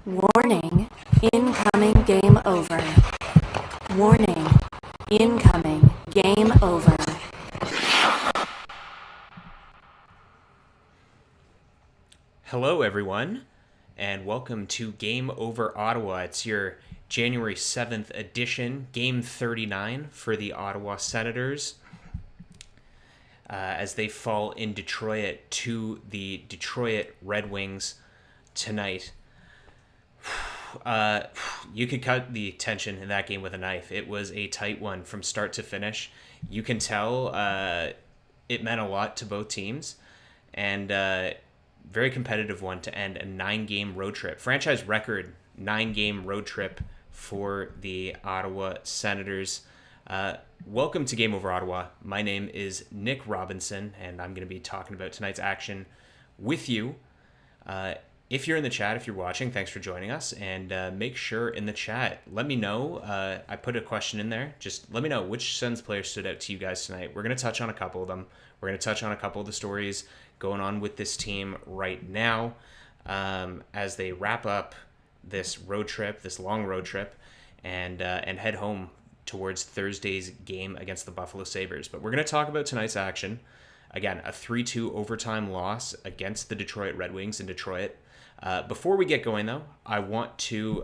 Warning, incoming game over. Warning, incoming game over. Hello, everyone, and welcome to Game Over Ottawa. It's your January 7th edition, Game 39 for the Ottawa Senators, as they fall in Detroit to the Detroit Red Wings tonight. You could cut the tension in that game with a knife. It was a tight one from start to finish. You can tell it meant a lot to both teams, and very competitive one to end a 9-game road trip. Franchise record 9-game road trip for the Ottawa Senators. Welcome to Game Over Ottawa. My name is Nick Robinson, and I'm going to be talking about tonight's action with you. If you're in the chat, if you're watching, thanks for joining us, and make sure in the chat, let me know. I put a question in there. Just let me know which Sens players stood out to you guys tonight. We're going to touch on a couple of them. We're going to touch on a couple of the stories going on with this team right now as they wrap up this road trip, this long road trip, and head home towards Thursday's game against the Buffalo Sabres. But we're going to talk about tonight's action. Again, a 3-2 overtime loss against the Detroit Red Wings in Detroit. Before we get going, though, I want to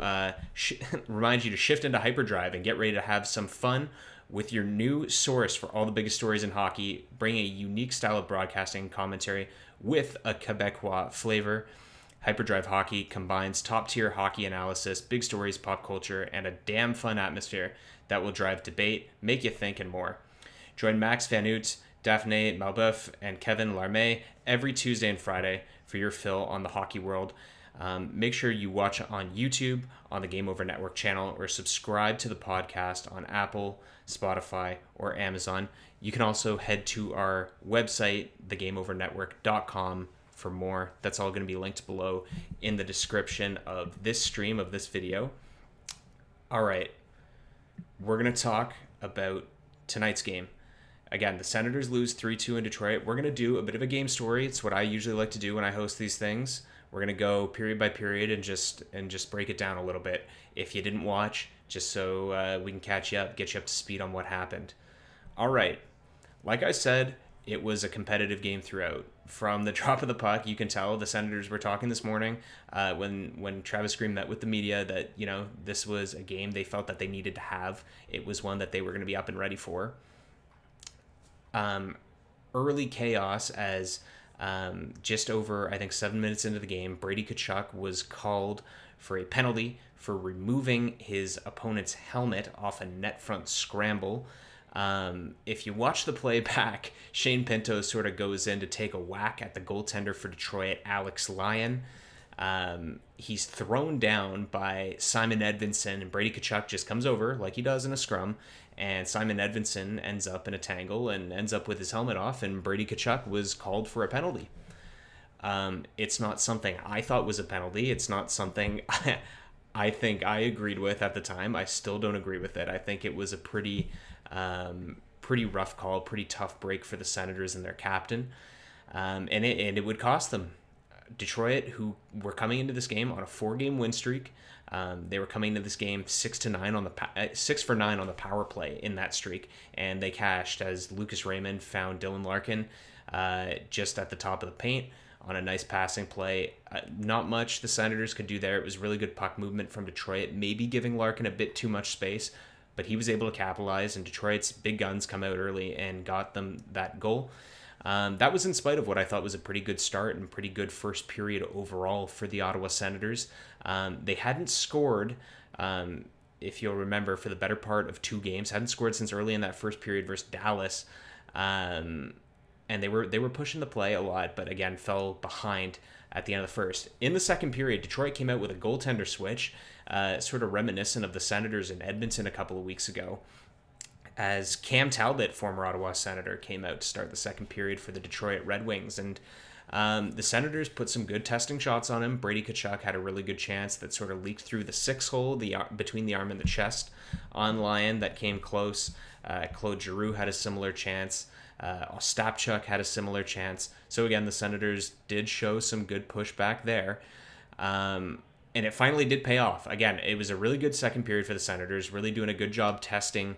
remind you to shift into hyperdrive and get ready to have some fun with your new source for all the biggest stories in hockey. Bring a unique style of broadcasting commentary with a Quebecois flavor. Hyperdrive Hockey combines top-tier hockey analysis, big stories, pop culture, and a damn fun atmosphere that will drive debate, make you think, and more. Join Max Van Oot, Daphne Malbeuf, and Kevin Larmé every Tuesday and Friday for your fill on the hockey world. Make sure you watch on YouTube on the Game Over Network channel or subscribe to the podcast on Apple, Spotify, or Amazon. You can also head to our website, thegameovernetwork.com, for more. That's all going to be linked below in the description of this stream, of this video. All right, we're going to talk about tonight's game. Again, the Senators lose 3-2 in Detroit. We're going to do a bit of a game story. It's what I usually like to do when I host these things. We're going to go period by period and just break it down a little bit. If you didn't watch, just so we can catch you up, get you up to speed on what happened. All right. Like I said, it was a competitive game throughout. From the drop of the puck, you can tell the Senators were talking this morning when Travis Green met with the media that, you know, this was a game they felt that they needed to have. It was one that they were going to be up and ready for. Early chaos as just over, I think, 7 minutes into the game, Brady Tkachuk was called for a penalty for removing his opponent's helmet off a net front scramble. If you watch the play back, Shane Pinto sort of goes in to take a whack at the goaltender for Detroit, Alex Lyon. He's thrown down by Simon Edvinsson, and Brady Tkachuk just comes over like he does in a scrum, and Simon Edvinsson ends up in a tangle and ends up with his helmet off, and Brady Tkachuk was called for a penalty. It's not something I thought was a penalty. It's not something I think I agreed with at the time. I still don't agree with it. I think it was a pretty rough call, pretty tough break for the Senators and their captain, and it would cost them. Detroit, who were coming into this game on a 4-game win streak, they were coming into this game 6 for 9 on the power play in that streak, and they cashed as Lucas Raymond found Dylan Larkin just at the top of the paint on a nice passing play. Not much the Senators could do there. It was really good puck movement from Detroit, maybe giving Larkin a bit too much space, but he was able to capitalize, and Detroit's big guns come out early and got them that goal. That was in spite of what I thought was a pretty good start and pretty good first period overall for the Ottawa Senators. They hadn't scored, if you'll remember, for the better part of 2 games. Hadn't scored since early in that first period versus Dallas. And they were pushing the play a lot, but again, fell behind at the end of the first. In the second period, Detroit came out with a goaltender switch, sort of reminiscent of the Senators in Edmonton a couple of weeks ago, as Cam Talbot, former Ottawa Senator, came out to start the second period for the Detroit Red Wings. And the Senators put some good testing shots on him. Brady Tkachuk had a really good chance that sort of leaked through the 6-hole, between the arm and the chest on Lyon, that came close. Claude Giroux had a similar chance. Ostapchuk had a similar chance. So again, the Senators did show some good pushback there. And it finally did pay off. Again, it was a really good second period for the Senators, really doing a good job testing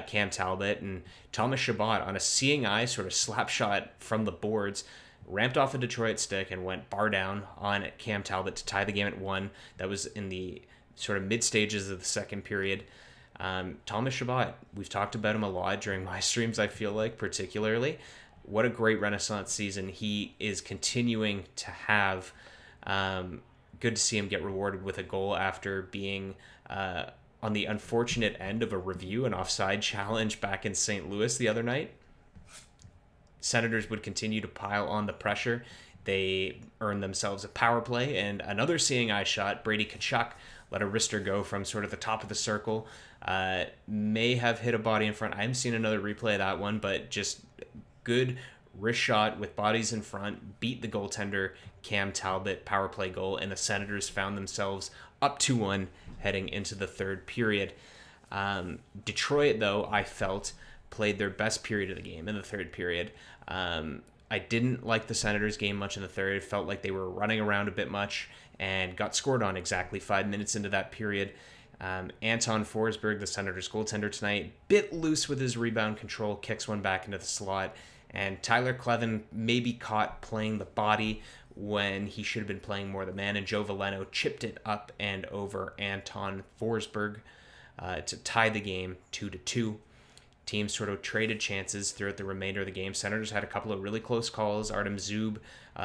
Cam Talbot. And Thomas Chabot, on a seeing eye sort of slap shot from the boards, ramped off a Detroit stick and went bar down on Cam Talbot to tie the game at 1. That was in the sort of mid stages of the second period. Thomas Chabot, we've talked about him a lot during my streams, I feel like, particularly. What a great Renaissance season he is continuing to have. Good to see him get rewarded with a goal after being on the unfortunate end of a review and offside challenge back in St. Louis the other night. Senators would continue to pile on the pressure. They earned themselves a power play and another seeing eye shot. Brady Tkachuk let a wrister go from sort of the top of the circle. May have hit a body in front. I haven't seen another replay of that one, but just good wrist shot with bodies in front, beat the goaltender Cam Talbot, power play goal, and the Senators found themselves up 2-1 heading into the third period. Detroit, though, I felt, played their best period of the game in the third period. I didn't like the Senators game much in the third. It felt like they were running around a bit much and got scored on exactly 5 minutes into that period. Anton Forsberg, the Senators goaltender tonight, bit loose with his rebound control, kicks one back into the slot. And Tyler Clevin may be caught playing the body when he should have been playing more the man. And Joe Veleno chipped it up and over Anton Forsberg to tie the game 2-2. Teams sort of traded chances throughout the remainder of the game. Senators had a couple of really close calls, Artem Zub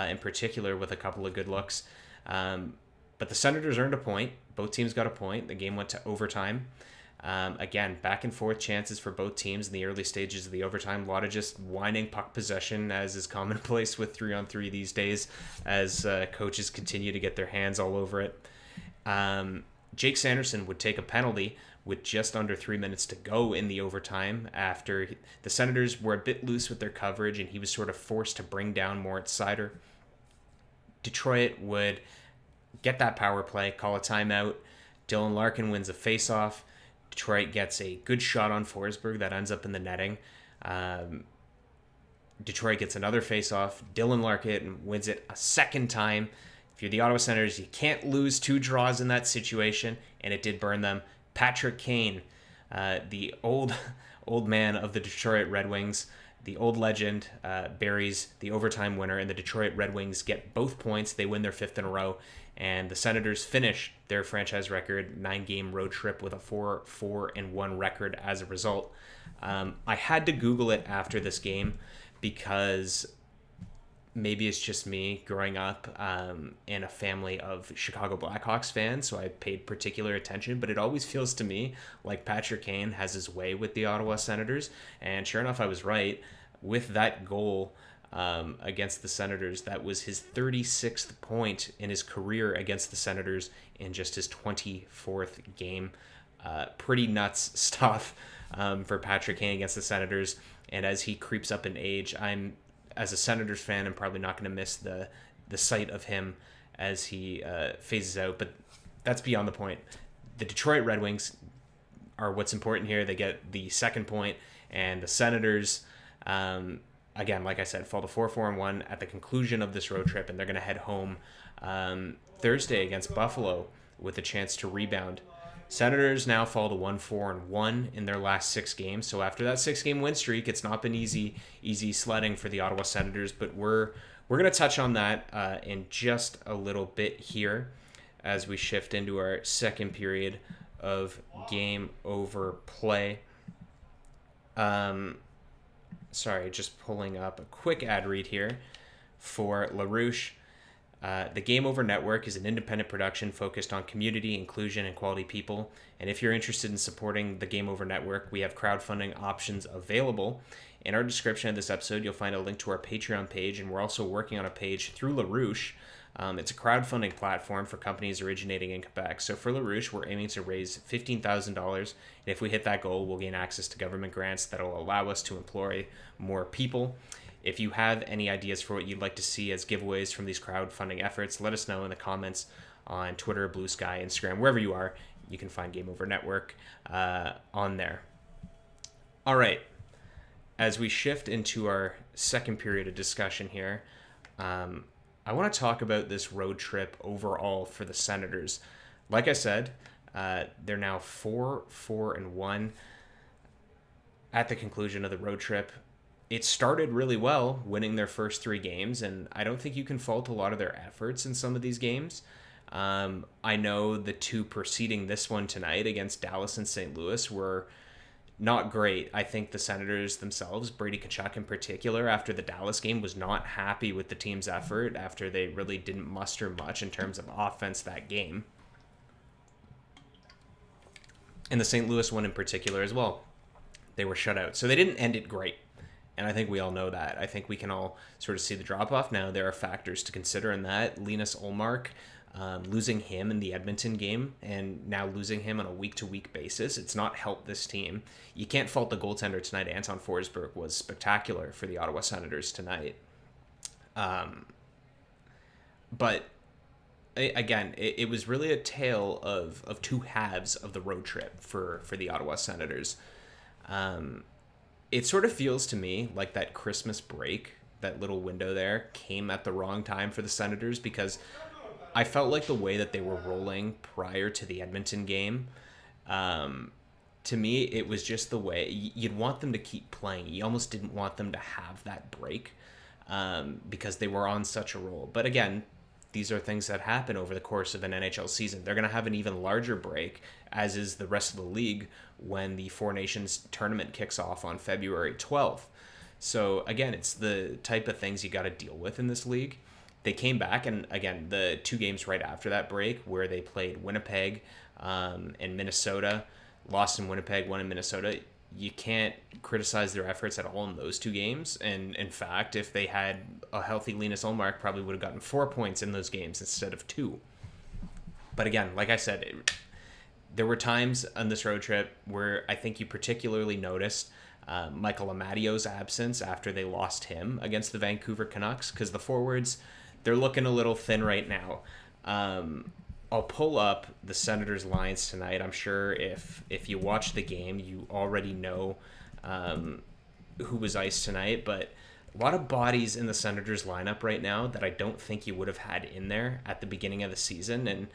in particular with a couple of good looks. But the Senators earned a point. Both teams got a point. The game went to overtime. Again, back and forth chances for both teams in the early stages of the overtime. A lot of just whining puck possession, as is commonplace with 3-on-3 these days, as coaches continue to get their hands all over it. Jake Sanderson would take a penalty with just under 3 minutes to go in the overtime after the Senators were a bit loose with their coverage and he was sort of forced to bring down Moritz Seider. Detroit would get that power play, call a timeout. Dylan Larkin wins a faceoff. Detroit gets a good shot on Forsberg that ends up in the netting. Detroit gets another faceoff. Dylan Larkin wins it a second time. If you're the Ottawa Senators, you can't lose 2 draws in that situation, and it did burn them. Patrick Kane, the old man of the Detroit Red Wings, the old legend, buries the overtime winner, and the Detroit Red Wings get both points. They win their 5th in a row, and the Senators finish their franchise record 9-game road trip with a 4-4-1 record as a result. I had to Google it after this game because maybe it's just me growing up in a family of Chicago Blackhawks fans, so I paid particular attention, but it always feels to me like Patrick Kane has his way with the Ottawa Senators, and sure enough, I was right. With that goal against the Senators, that was his 36th point in his career against the Senators in just his 24th game. Pretty nuts stuff for Patrick Kane against the Senators, and as he creeps up in age, as a Senators fan, I'm probably not going to miss the sight of him as he phases out, but that's beyond the point. The Detroit Red Wings are what's important here. They get the second point, and the Senators, again, like I said, fall to 4-4-1 at the conclusion of this road trip, and they're going to head home Thursday against Buffalo with a chance to rebound. Senators now fall to 1-4-1 in their last 6 games. So after that 6-game win streak, it's not been easy sledding for the Ottawa Senators. But we're going to touch on that in just a little bit here as we shift into our second period of game over play. Sorry, just pulling up a quick ad read here for LaRouche. The Game Over Network is an independent production focused on community, inclusion, and quality people. And if you're interested in supporting the Game Over Network, we have crowdfunding options available. In our description of this episode, you'll find a link to our Patreon page, and we're also working on a page through LaRouche. It's a crowdfunding platform for companies originating in Quebec. So for LaRouche, we're aiming to raise $15,000. And if we hit that goal, we'll gain access to government grants that will allow us to employ more people. If you have any ideas for what you'd like to see as giveaways from these crowdfunding efforts, let us know in the comments on Twitter, Blue Sky, Instagram, wherever you are. You can find Game Over Network on there. All right. As we shift into our second period of discussion here, I want to talk about this road trip overall for the Senators. Like I said, they're now 4-1 at the conclusion of the road trip. It started really well, winning their first 3 games, and I don't think you can fault a lot of their efforts in some of these games. I know the 2 preceding this one tonight against Dallas and St. Louis were not great. I think the Senators themselves, Brady Tkachuk in particular, after the Dallas game, was not happy with the team's effort after they really didn't muster much in terms of offense that game. And the St. Louis one in particular as well. They were shut out. So they didn't end it great. And I think we all know that. I think we can all sort of see the drop-off now. There are factors to consider in that. Linus Ullmark, losing him in the Edmonton game and now losing him on a week-to-week basis, it's not helped this team. You can't fault the goaltender tonight. Anton Forsberg was spectacular for the Ottawa Senators tonight. But again, it was really a tale of 2 halves of the road trip for the Ottawa Senators. It sort of feels to me like that Christmas break, that little window there, came at the wrong time for the Senators, because I felt like the way that they were rolling prior to the Edmonton game, to me, it was just the way you'd want them to keep playing. You almost didn't want them to have that break, because they were on such a roll. But again, these are things that happen over the course of an NHL season. They're going to have an even larger break, as is the rest of the league, when the Four Nations tournament kicks off on February 12th. So again, it's the type of things you got to deal with in this league. They came back, and again, the 2 games right after that break, where they played Winnipeg and Minnesota, lost in Winnipeg, won in Minnesota. You can't criticize their efforts at all in those 2 games. And in fact, if they had a healthy Linus Ullmark, probably would have gotten 4 points in those games instead of 2. But again, like I said, there were times on this road trip where I think you particularly noticed Michael Amadio's absence after they lost him against the Vancouver Canucks, because the forwards, they're looking a little thin right now. I'll pull up the Senators' lines tonight. I'm sure if you watch the game, you already know who was iced tonight, but a lot of bodies in the Senators' lineup right now that I don't think you would have had in there at the beginning of the season.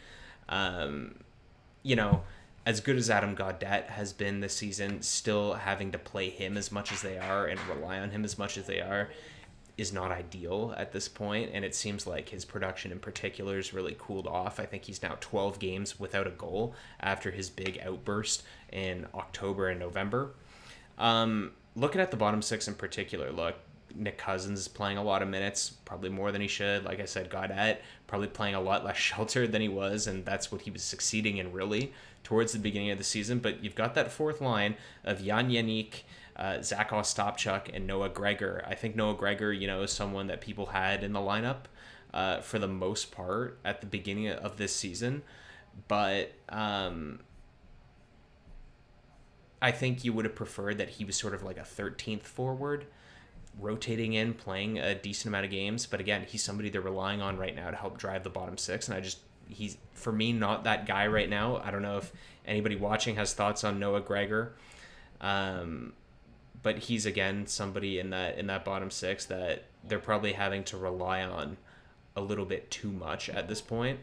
And, as good as Adam Gaudette has been this season, still having to play him as much as they are and rely on him as much as they are is not ideal at this point, and it seems like his production in particular is really cooled off. I think he's now 12 games without a goal after his big outburst in October and November. Looking at the bottom 6 in particular, look, Nick Cousins is playing a lot of minutes, probably more than he should. Like I said, Gaudette probably playing a lot less sheltered than he was, and that's what he was succeeding in really towards the beginning of the season. But you've got that 4th line of Jan Jeník, Zach Ostapchuk, and Noah Gregor. I think Noah Gregor, is someone that people had in the lineup for the most part at the beginning of this season. But I think you would have preferred that he was sort of like a 13th forward, rotating in, playing a decent amount of games. But again, he's somebody they're relying on right now to help drive the bottom 6. And he's, for me, not that guy right now. I don't know if anybody watching has thoughts on Noah Gregor. But he's, again, somebody in that bottom 6 that they're probably having to rely on a little bit too much at this point.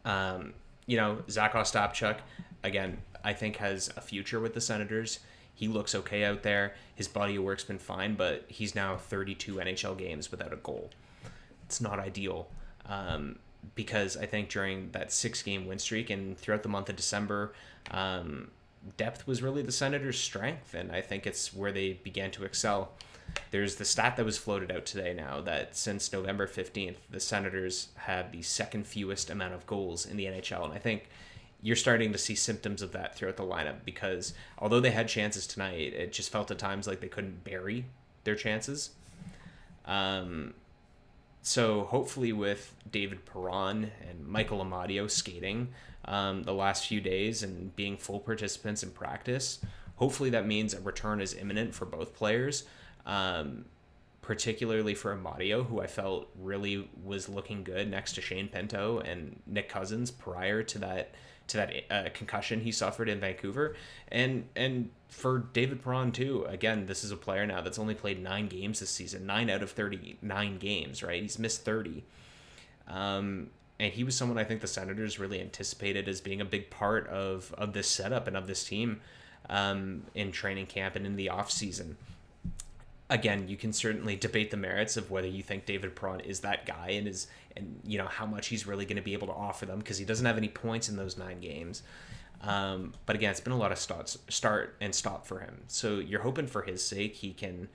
Zach Ostapchuk, again, I think has a future with the Senators. He looks okay out there. His body of work's been fine, but he's now 32 NHL games without a goal. It's not ideal. Because I think during that 6-game win streak and throughout the month of December, depth was really the Senators' strength, and I think it's where they began to excel. There's the stat that was floated out today now that since November 15th, the Senators have the 2nd fewest amount of goals in the NHL, and I think you're starting to see symptoms of that throughout the lineup, because although they had chances tonight, it just felt at times like they couldn't bury their chances. So hopefully with David Perron and Michael Amadio skating the last few days and being full participants in practice, hopefully that means a return is imminent for both players, particularly for Amadio, who I felt really was looking good next to Shane Pinto and Nick Cousins prior to that that concussion he suffered in Vancouver, and for David Perron too. Again, this is a player now that's only played 9 games this season, 9 out of 39 games. Right, he's missed 30. And he was someone I think the Senators really anticipated as being a big part of this setup and of this team in training camp and in the off season. Again, you can certainly debate the merits of whether you think David Perron is that guy and you know how much he's really going to be able to offer them, because he doesn't have any points in those 9 games. But again, it's been a lot of start and stop for him. So you're hoping for his sake he can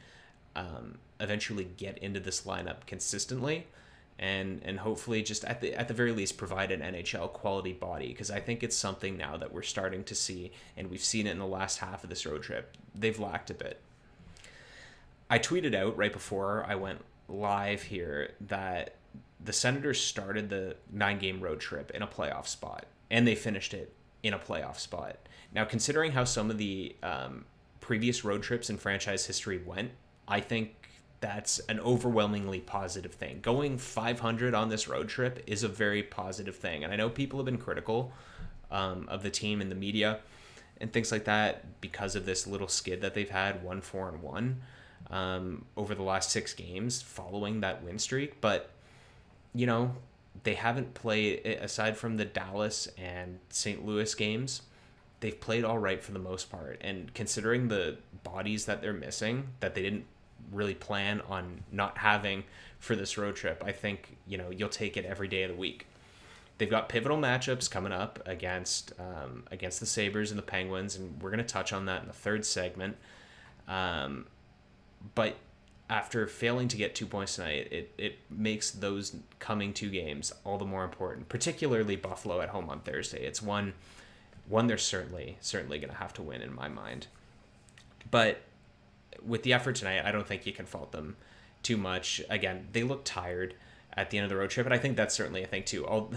eventually get into this lineup consistently. And hopefully just at the very least provide an NHL quality body, because I think it's something now that we're starting to see, and we've seen it in the last half of this road trip. They've lacked a bit. I tweeted out right before I went live here that the Senators started the 9-game road trip in a playoff spot, and they finished it in a playoff spot. Now, considering how some of the previous road trips in franchise history went, I think that's an overwhelmingly positive thing. Going 500 on this road trip is a very positive thing. And I know people have been critical of the team in the media and things like that because of this little skid that they've had, 1-4-1, over the last 6 games following that win streak. But, you know, they haven't played, aside from the Dallas and St. Louis games, they've played all right for the most part. And considering the bodies that they're missing, that they didn't really plan on not having for this road trip, I think, you know, you'll take it every day of the week. They've got pivotal matchups coming up against the Sabres and the Penguins, and we're going to touch on that in the third segment. But after failing to get 2 points tonight, it makes those coming 2 games all the more important, particularly Buffalo at home on Thursday. It's one they're certainly going to have to win in my mind. But with the effort tonight, I don't think you can fault them too much. Again, they look tired at the end of the road trip, and I think that's certainly a thing too.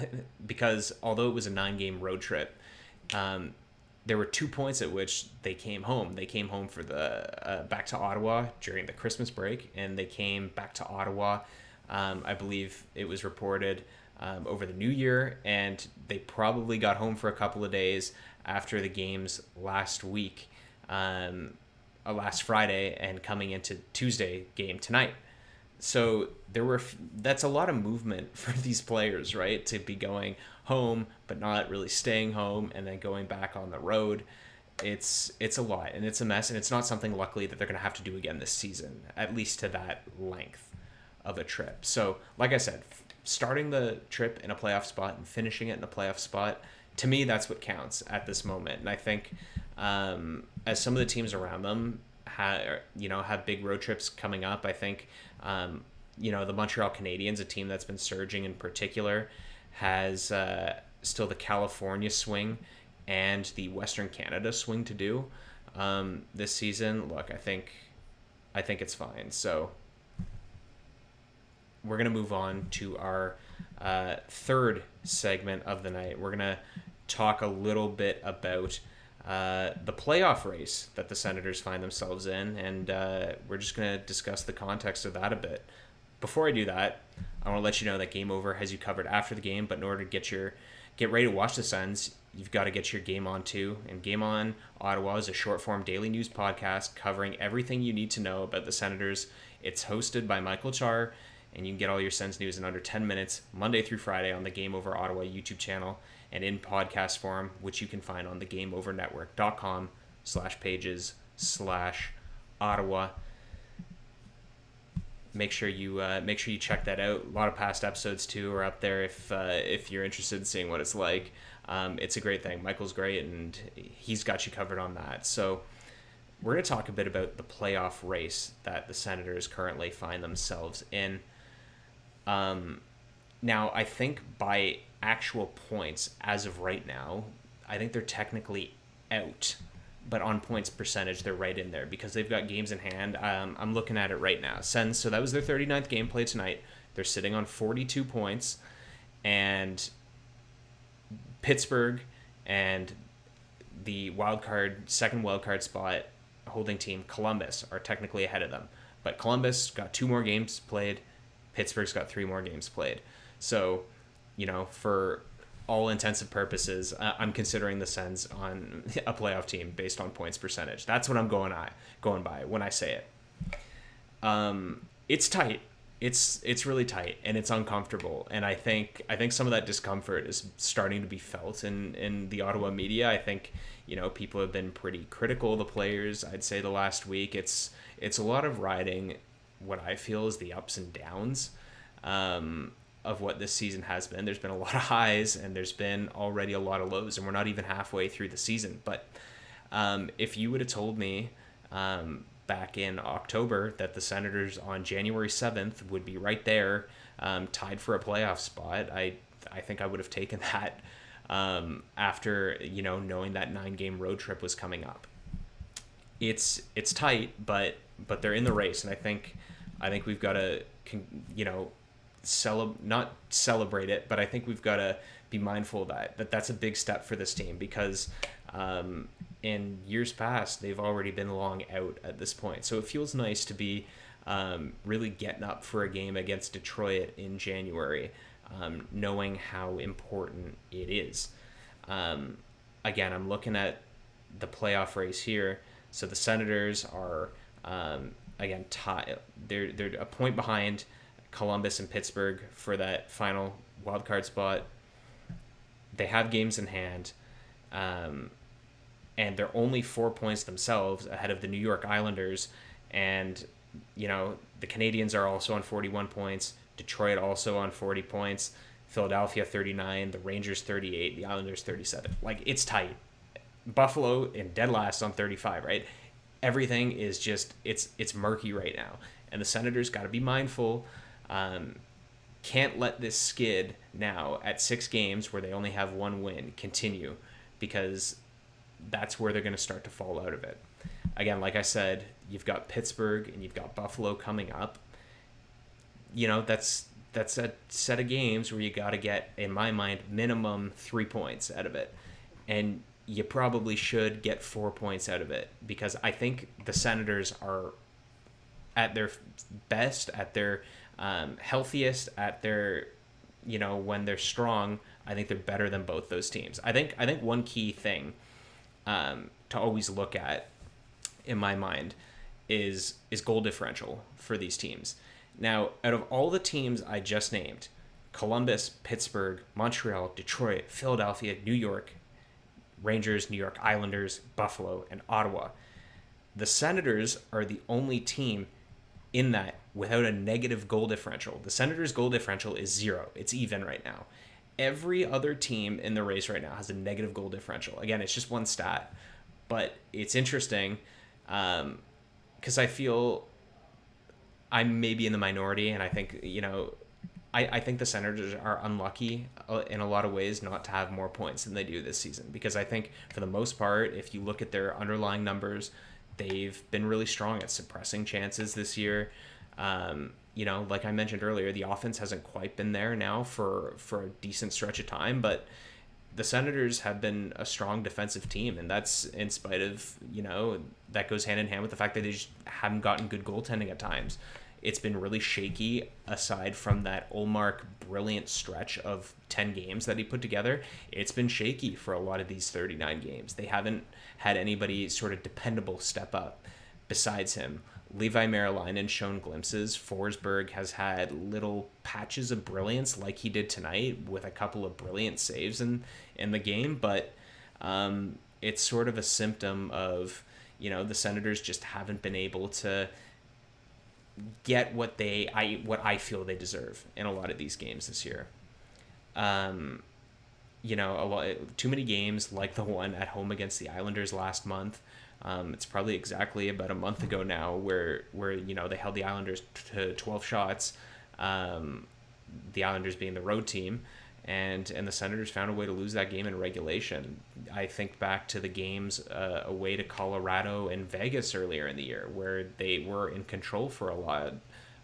Because although it was a 9-game road trip, there were 2 points at which they came home. They came home for the back to Ottawa during the Christmas break, and they came back to Ottawa. I believe it was reported over the New Year, and they probably got home for a couple of days after the games last week. Last Friday and coming into Tuesday game tonight. So that's a lot of movement for these players, right? To be going home but not really staying home and then going back on the road. It's a lot, and it's a mess, and it's not something luckily that they're going to have to do again this season, at least to that length of a trip. So like I said, starting the trip in a playoff spot and finishing it in a playoff spot, to me that's what counts at this moment. And I think as some of the teams around them have big road trips coming up, I think the Montreal Canadiens, a team that's been surging in particular, has still the California swing and the Western Canada swing to do this season. Look, I think it's fine. So we're gonna move on to our third segment of the night. We're gonna talk a little bit about the playoff race that the Senators find themselves in, and we're just going to discuss the context of that a bit. Before I do that, I want to let you know that Game Over has you covered after the game, but in order to get ready to watch the Sens, you've got to get your Game On too. And Game On Ottawa is a short-form daily news podcast covering everything you need to know about the Senators. It's hosted by Michael Czar, and you can get all your Sens news in under 10 minutes, Monday through Friday on the Game Over Ottawa YouTube channel and in podcast form, which you can find on the GameOverNetwork.com/Pages/Ottawa. Make sure you check that out. A lot of past episodes too are up there if you're interested in seeing what it's like. It's a great thing. Michael's great, and he's got you covered on that. So we're going to talk a bit about the playoff race that the Senators currently find themselves in. Now, I think by actual points as of right now, I think they're technically out, but on points percentage, they're right in there because they've got games in hand. I'm looking at it right now. Sens, so that was their 39th game played tonight. They're sitting on 42 points, and Pittsburgh and the second wildcard spot holding team, Columbus, are technically ahead of them. But Columbus got 2 more games played. Pittsburgh's got 3 more games played. So, for all intents and purposes, I'm considering the Sens on a playoff team based on points percentage. That's what I'm going by when I say it. It's tight. It's really tight, and it's uncomfortable. And I think some of that discomfort is starting to be felt in the Ottawa media. I think, people have been pretty critical of the players. I'd say the last week it's a lot of riding what I feel is the ups and downs of what this season has been. There's been a lot of highs, and there's been already a lot of lows, and we're not even halfway through the season. But if you would have told me back in October that the Senators on January 7th would be right there, tied for a playoff spot, I think I would have taken that after knowing that 9-game road trip was coming up. It's tight, but they're in the race, and I think we've got to not celebrate it, but I think we've got to be mindful of that's a big step for this team, because in years past they've already been long out at this point. So it feels nice to be really getting up for a game against Detroit in January, knowing how important it is. Again, I'm looking at the playoff race here. So the Senators are again tied. They're a point behind Columbus and Pittsburgh for that final wildcard spot. They have games in hand, and they're only 4 points themselves ahead of the New York Islanders. And the Canadians are also on 41 points. Detroit also on 40 points. Philadelphia 39. The Rangers 38. The Islanders 37. Like, it's tight. Buffalo in dead last on 35. Right, everything is just it's murky right now, and the Senators got to be mindful. Can't let this skid now at 6 games where they only have 1 win continue, because that's where they're going to start to fall out of it. Again, like I said, you've got Pittsburgh and you've got Buffalo coming up. That's a set of games where you got to get, in my mind, minimum 3 points out of it. And you probably should get 4 points out of it, because I think the Senators are at their best, at their healthiest, at their, when they're strong. I think they're better than both those teams. I think one key thing to always look at, in my mind, is goal differential for these teams. Now, out of all the teams I just named, Columbus, Pittsburgh, Montreal, Detroit, Philadelphia, New York, Rangers, New York Islanders, Buffalo, and Ottawa, the Senators are the only team in that without a negative goal differential. The Senators' goal differential is 0. It's even right now. Every other team in the race right now has a negative goal differential. Again, it's just one stat, but it's interesting because I feel I'm maybe in the minority, and I think, I think the Senators are unlucky in a lot of ways not to have more points than they do this season, because I think for the most part, if you look at their underlying numbers, they've been really strong at suppressing chances this year. Like I mentioned earlier, the offense hasn't quite been there now for a decent stretch of time, but the Senators have been a strong defensive team, and that's in spite of, that goes hand in hand with the fact that they just haven't gotten good goaltending at times. It's been really shaky aside from that Ullmark brilliant stretch of 10 games that he put together. It's been shaky for a lot of these 39 games. They haven't had anybody sort of dependable step up besides him. Levi Merilainen's shown glimpses. Forsberg has had little patches of brilliance like he did tonight with a couple of brilliant saves in the game, but it's sort of a symptom of, the Senators just haven't been able to get what I feel they deserve in a lot of these games this year. A lot too many games like the one at home against the Islanders last month. It's probably exactly about a month ago now where they held the Islanders to 12 shots, the Islanders being the road team, and the Senators found a way to lose that game in regulation. I think back to the games away to Colorado and Vegas earlier in the year, where they were in control for a lot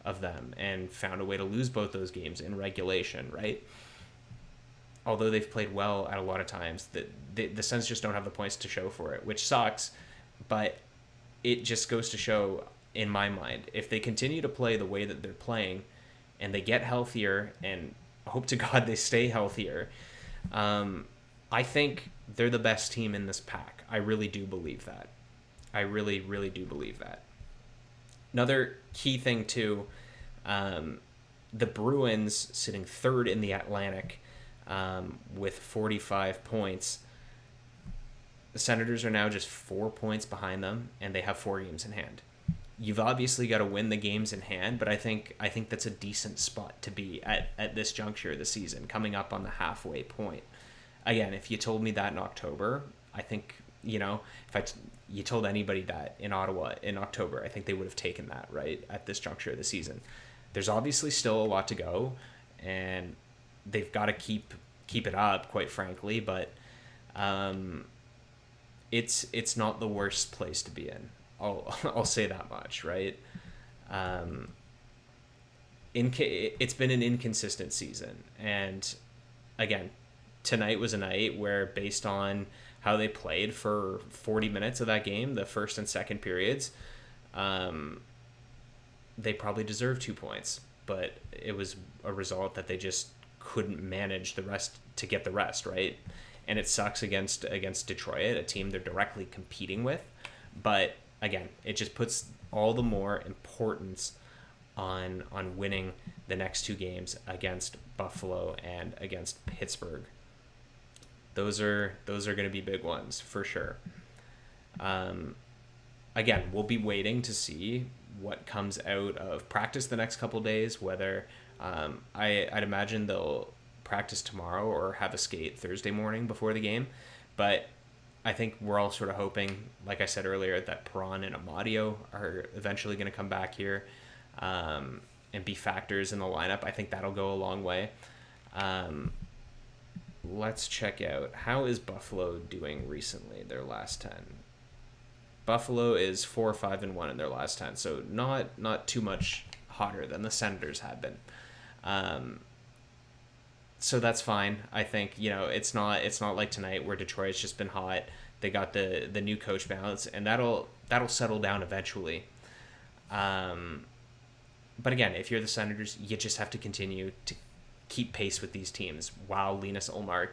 of them and found a way to lose both those games in regulation, right? Although they've played well at a lot of times, the Sens just don't have the points to show for it, which sucks, but it just goes to show, in my mind, if they continue to play the way that they're playing and they get healthier, and hope to God they stay healthier, I think they're the best team in this pack. I really do believe that. I really, really do believe that. Another key thing, too, the Bruins sitting third in the Atlantic with 45 points. The Senators are now just 4 points behind them, and they have 4 games in hand. You've obviously got to win the games in hand, but I think that's a decent spot to be at this juncture of the season, coming up on the halfway point. Again, if you told me that in October, I think, if you told anybody that in Ottawa in October, I think they would have taken that, right, at this juncture of the season. There's obviously still a lot to go, and they've got to keep it up, quite frankly, but it's not the worst place to be in. I'll say that much, right? It's been an inconsistent season, and again, tonight was a night where, based on how they played for 40 minutes of that game, the first and second periods, they probably deserved 2 points, but it was a result that they just couldn't manage to get the rest, right? And it sucks against Detroit, a team they're directly competing with, but again, it just puts all the more importance on winning the next 2 games against Buffalo and against Pittsburgh. Those are going to be big ones for sure. Again, we'll be waiting to see what comes out of practice the next couple of days, whether I'd imagine they'll practice tomorrow or have a skate Thursday morning before the game. But I think we're all sort of hoping, like I said earlier, that Perron and Maude are eventually going to come back here and be factors in the lineup. I think that'll go a long way. Let's check out, how is Buffalo doing recently, their last 10? Buffalo is 4-5-1 in their last 10, so not too much hotter than the Senators have been. So that's fine. I think, it's not like tonight where Detroit's just been hot. They got the new coach balance, and that'll settle down eventually. But again, if you're the Senators, you just have to continue to keep pace with these teams while Linus Ullmark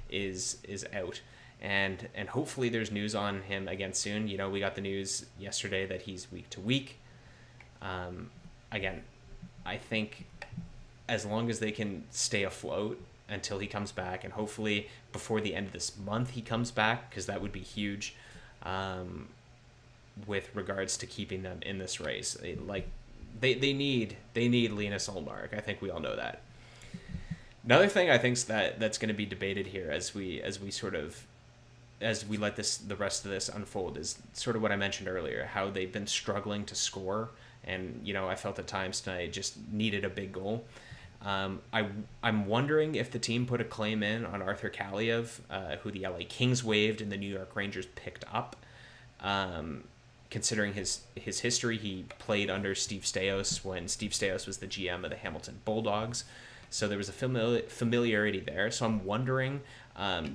is out. And hopefully there's news on him again soon. We got the news yesterday that he's week to week. Again, I think as long as they can stay afloat until he comes back, and hopefully before the end of this month he comes back, because that would be huge with regards to keeping them in this race. They need Linus Ullmark. I think we all know that. Another thing I think that's going to be debated here as we let the rest of this unfold is sort of what I mentioned earlier, how they've been struggling to score, and I felt at times tonight just needed a big goal. I'm wondering if the team put a claim in on Arthur Kaliev, who the LA Kings waived and the New York Rangers picked up. Considering his history, he played under Steve Staios when Steve Staios was the GM of the Hamilton Bulldogs. So there was a familiarity there. So I'm wondering,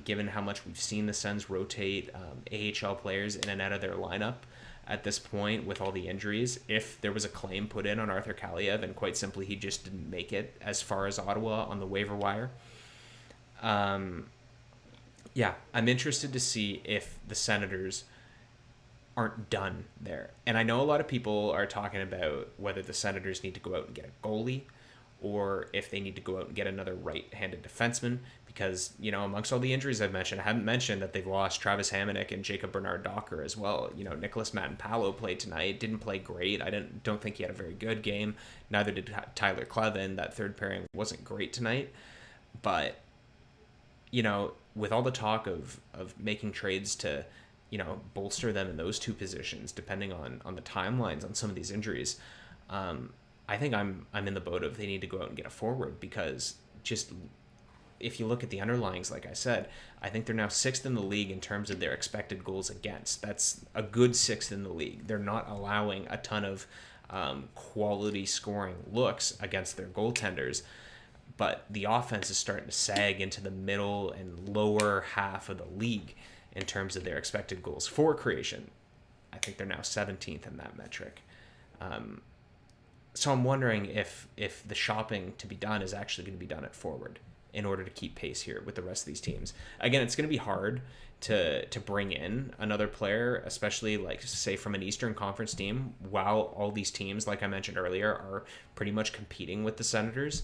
given how much we've seen the Sens rotate AHL players in and out of their lineup at this point with all the injuries, if there was a claim put in on Arthur Kaliev and quite simply he just didn't make it as far as Ottawa on the waiver wire. I'm interested to see if the Senators aren't done there. And I know a lot of people are talking about whether the Senators need to go out and get a goalie, or if they need to go out and get another right-handed defenseman, because, amongst all the injuries I've mentioned, I haven't mentioned that they've lost Travis Hamonic and Jacob Bernard-Docker as well. Nicholas Matenpalo played tonight, didn't play great. I don't think he had a very good game. Neither did Tyler Clevin. That third pairing wasn't great tonight. But, with all the talk of making trades to, bolster them in those two positions, depending on the timelines on some of these injuries, I think I'm in the boat of they need to go out and get a forward, because just if you look at the underlyings, like I said, I think they're now 6th in the league in terms of their expected goals against. That's a good 6th in the league. They're not allowing a ton of quality scoring looks against their goaltenders, but the offense is starting to sag into the middle and lower half of the league in terms of their expected goals for creation. I think they're now 17th in that metric. So I'm wondering if the shopping to be done is actually going to be done at forward, in order to keep pace here with the rest of these teams. Again, it's going to be hard to bring in another player, especially like say from an Eastern Conference team, while all these teams, like I mentioned earlier, are pretty much competing with the Senators.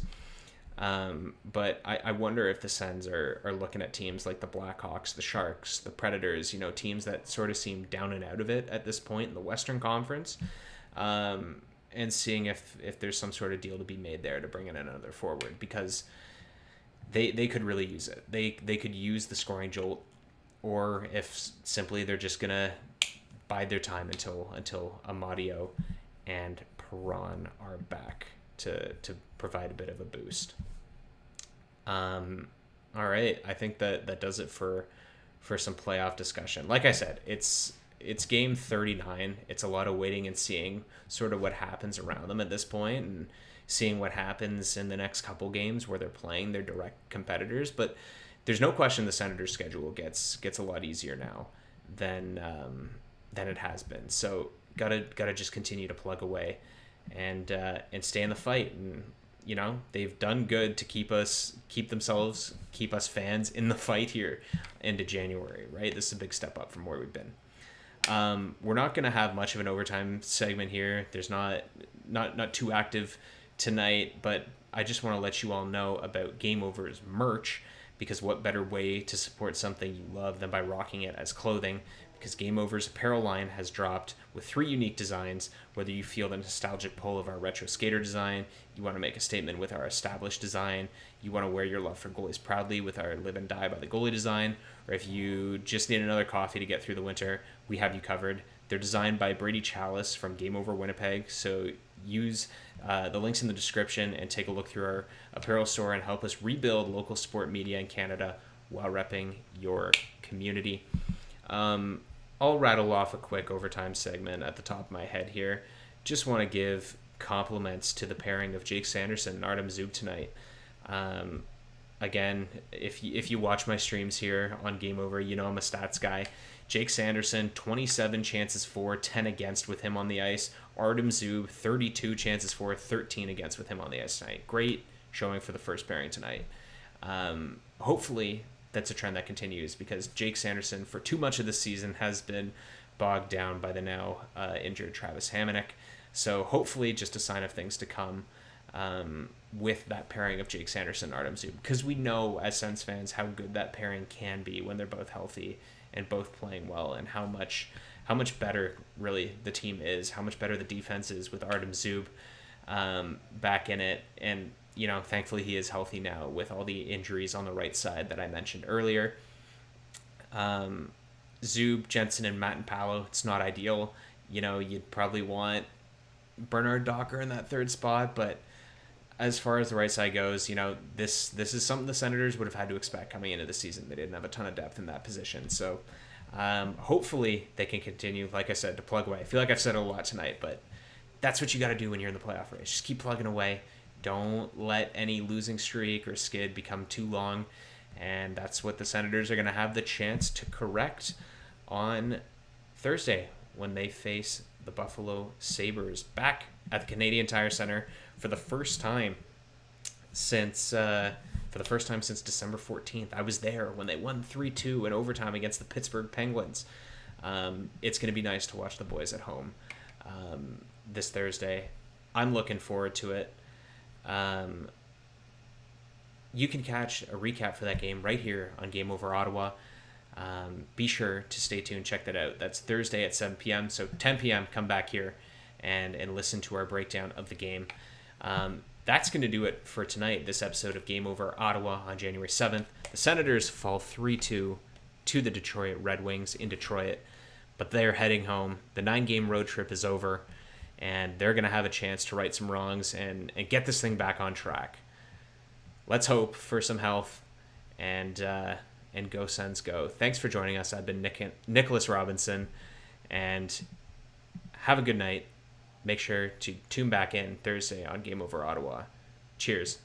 But I wonder if the Sens are looking at teams like the Blackhawks, the Sharks, the Predators, teams that sort of seem down and out of it at this point in the Western Conference, and seeing if there's some sort of deal to be made there to bring in another forward, because they could really use it. They could use the scoring jolt, or if simply they're just going to bide their time until Amadio and Perron are back to provide a bit of a boost. All right, I think that does it for some playoff discussion. Like I said, it's game 39. It's a lot of waiting and seeing sort of what happens around them at this point, and seeing what happens in the next couple games where they're playing their direct competitors. But there's no question the Senators' schedule gets a lot easier now than it has been. So gotta just continue to plug away and stay in the fight. And they've done good to keep us fans in the fight here into January, right? This is a big step up from where we've been. We're not going to have much of an overtime segment here. There's not too active tonight, but I just want to let you all know about Game Over's merch, because what better way to support something you love than by rocking it as clothing? Because Game Over's apparel line has dropped with 3 unique designs. Whether you feel the nostalgic pull of our retro skater design, you want to make a statement with our established design, you want to wear your love for goalies proudly with our live and die by the goalie design, or if you just need another coffee to get through the winter, we have you covered. They're designed by Brady Chalice from Game Over Winnipeg, so use the links in the description and take a look through our apparel store and help us rebuild local sport media in Canada while repping your community. I'll rattle off a quick overtime segment at the top of my head here. Just want to give compliments to the pairing of Jake Sanderson and Artem Zub tonight. Again, if you watch my streams here on Game Over, I'm a stats guy. Jake Sanderson, 27 chances for, 10 against with him on the ice. Artem Zub, 32 chances for, 13 against with him on the ice tonight. Great showing for the first pairing tonight. Hopefully that's a trend that continues, because Jake Sanderson, for too much of the season, has been bogged down by the now injured Travis Hamonic. So hopefully just a sign of things to come with that pairing of Jake Sanderson and Artem Zub, because we know as Sens fans how good that pairing can be when they're both healthy and both playing well, and how much better really the team is, how much better the defense is with Artem Zub back in it. And thankfully he is healthy now with all the injuries on the right side that I mentioned earlier. Zub, Jensen, and Matt and Paolo, it's not ideal. You'd probably want Bernard Docker in that third spot, but as far as the right side goes, this is something the Senators would have had to expect coming into the season. They didn't have a ton of depth in that position. So hopefully they can continue, like I said, to plug away. I feel like I've said it a lot tonight, but that's what you got to do when you're in the playoff race. Just keep plugging away. Don't let any losing streak or skid become too long. And that's what the Senators are going to have the chance to correct on Thursday when they face the Buffalo Sabres back at the Canadian Tire Center for the first time since December 14th. I was there when they won 3-2 in overtime against the Pittsburgh Penguins. It's going to be nice to watch the boys at home this Thursday. I'm looking forward to it. You can catch a recap for that game right here on Game Over Ottawa. Be sure to stay tuned, check that out. That's Thursday at 7 p.m. So 10 p.m. come back here and listen to our breakdown of the game. That's going to do it for tonight, this episode of Game Over Ottawa on January 7th. The Senators fall 3-2 to the Detroit Red Wings in Detroit, but they're heading home. The 9-game road trip is over, and they're going to have a chance to right some wrongs and get this thing back on track. Let's hope for some health, and go Sens go. Thanks for joining us. I've been Nicholas Robinson, and have a good night. Make sure to tune back in Thursday on Game Over Ottawa. Cheers.